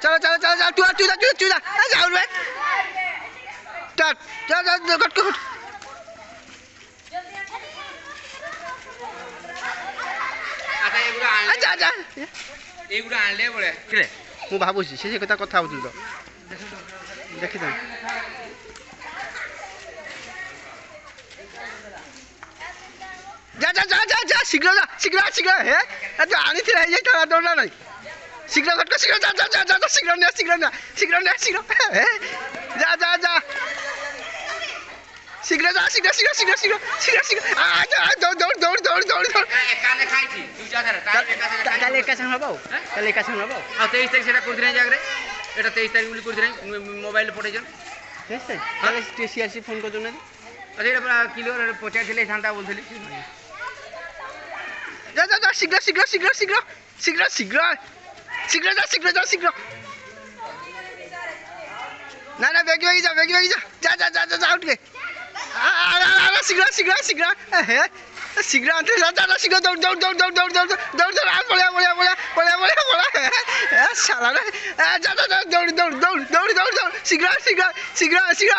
चलो चलो चलो चलो तू तू तू तू जाओ रे स्टार्ट जा जा कट कट जा जा एगुड़ा आनले बळे किरे मु भाबुसी से कथा कथा होतल तो देखि दे जा जा जा जा जा शीघ्र जा शीघ्र शीघ्र हे तो आनी थिला हे ठा दौड़ा नहीं शीघ्र कट शीघ्र जा जा जा जा शीघ्र ने शीघ्र ने शीघ्र ने शीघ्र हे जा जा जा शीघ्र जा शीघ्र शीघ्र शीघ्र शीघ्र शीघ्र शीघ्र आ जा दौड़ दौड़ दौड़ दौड़ दौड़ दौड़ एकाने खाई छी तू जा धर काले एका संग हबो काले एका संग हबो आ 23 तारिख सेटा करथि नै जागरे एटा 23 तारिख बोली करथि नै मोबाइल पठे जन 23 तारिख काले टीसीआरसी फोन कर दोना अरे एटा पूरा क्लियर पचार थिले थांता बोलथि जा जा जा शीघ्र शीघ्र शीघ्र शीघ्र शीघ्र शीघ्र शीघ्र जा शीघ्र जा शीघ्र ना ना बेग बेग जा जा जा जा जा उठ के आ शीघ्र शीघ्र शीघ्र हे शीघ्र अंत जा जा शीघ्र दौड़ दौड़ दौड़ दौड़ दौड़ दौड़ दौड़ दौड़ आ बोला बोला बोला बोला बोला बोला ए साला रे जा जा दौड़ दौड़ दौड़ दौड़ दौड़ दौड़ शीघ्र शीघ्र शीघ्र शीघ्र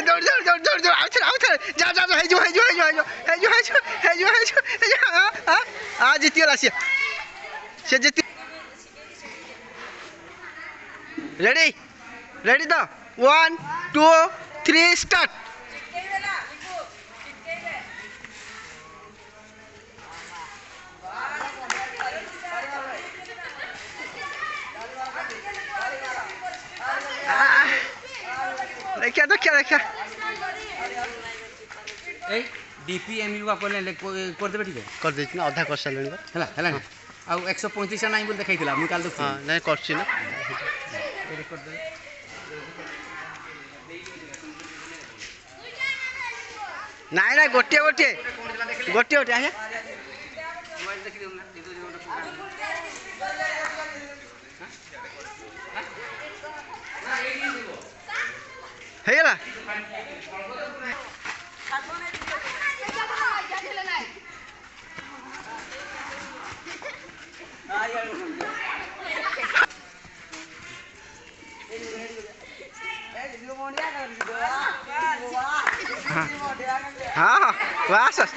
दौड़ दौड़ दौड़ दौड़ दौड़ आउट जा जा हे जो आ जीतियला से जीति रेडी रेडी तो 1 2 3 स्टार्ट देखा देखा ए डीपीएमयू का कोले कर देबे ठीक है कर दे ना आधा कर साले हला हला आ 135 नाही बोल देखाइतिला मु काल देख हां नहीं करछि ना कर दे नहीं ना गोटे गोटे गोटे गोटे आया मोबाइल देखि देउ ना हे गेला हाँ वाह सर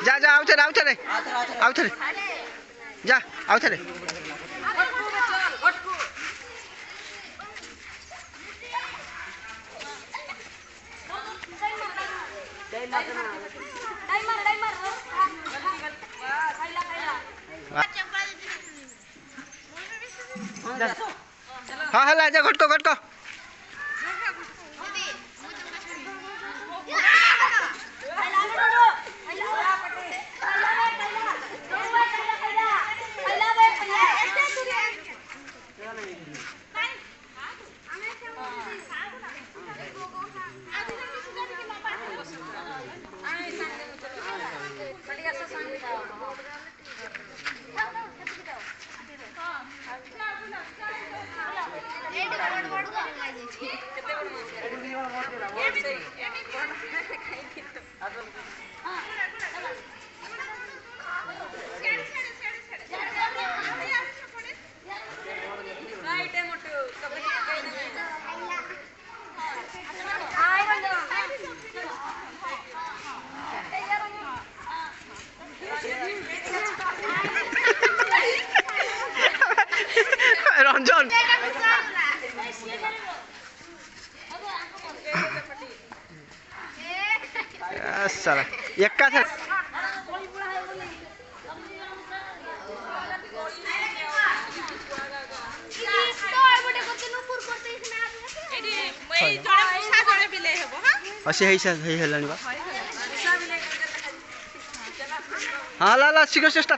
जा जा आउ थे जा आउ थे हाँ हला जा घटको घटको रंजन साला एक्का था असे हेलानी बा हाँ ला ला शीघ्र चेष्टा